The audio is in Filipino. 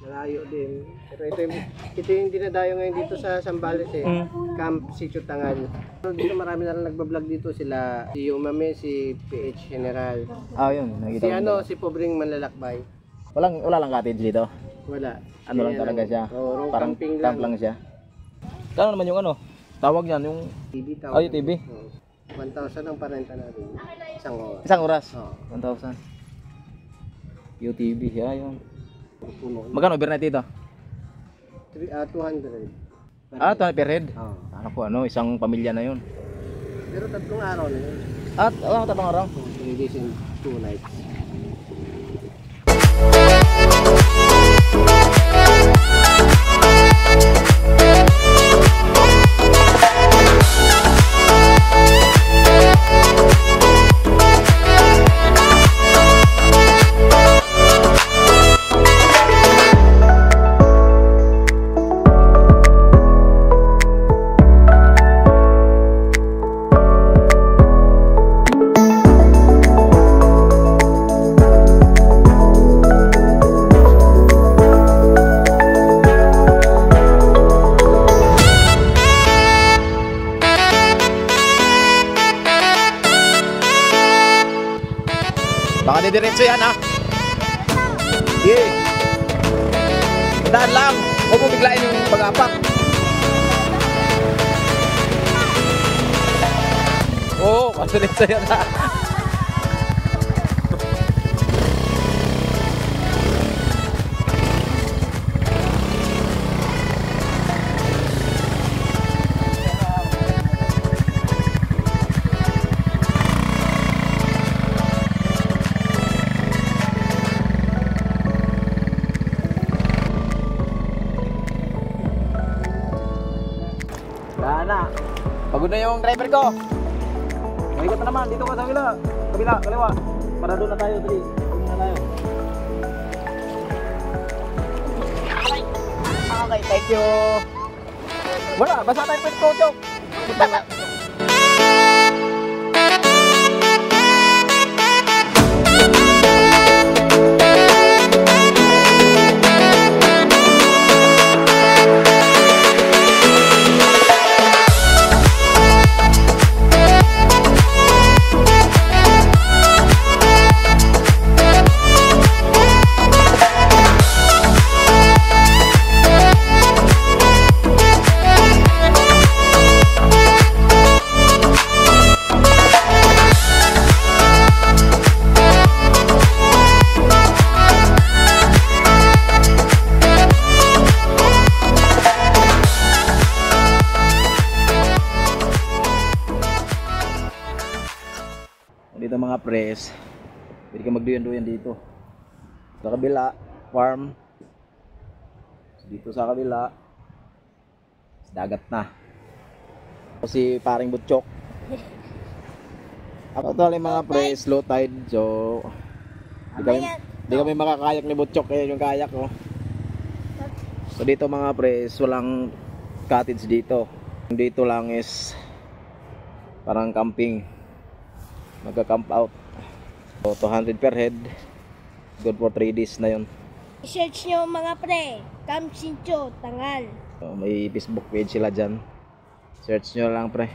Malayo din. Pero ito yung dinadayo ngayon dito sa Zambales eh. Camp Sitio Tangal. Dito marami na lang nagbablog dito sila. Si Umame, si PH General. Ah, yun. Si si Pobreng Manlalakbay. Wala lang cottage dito. Wala. Ano lang talaga siya. Parang camping camp lang siya. Kano naman yung ano? Tawag niyan yung TV tawag. Ay, TV. 1,000 ang parenta natin. Isang oras. Oo. 1,000. UTV siya yun. Magkano overnight dito? 200. 200 per head? Oo. Ano, isang pamilya na yun. Pero 3 araw na yun. At, 3 araw? 3 days and 2 nights. Baka didiretso yan ha. Yeah. Daan lang. Huwag mo biglain yung pag-apak. Oo, diretso yan ha. Na. Pagod na yung driver ko. Maikot na naman. Dito ka sa kabila. Kabila, kaliwa. Para doon na tayo. Dali. Doon na tayo. Okay, thank you. Wala, basta tayo pwede ko, Chok. Dito mga pres, pwede ka magduyan-duyan dito. Sa kabila, farm. Dito sa kabila, dagat na. Si paring butchok. Actually mga pres, low tide. So, di kami makakayak ni butchok. Kaya yung kayak ko. So dito mga pres, walang cottage dito. Dito lang is parang camping. Magka-camp out. So 200 per head. Good for 3 days na yun. I-search nyo mga pre, Camp Sitio Tangal. So, may Facebook page sila dyan. Search nyo lang pre.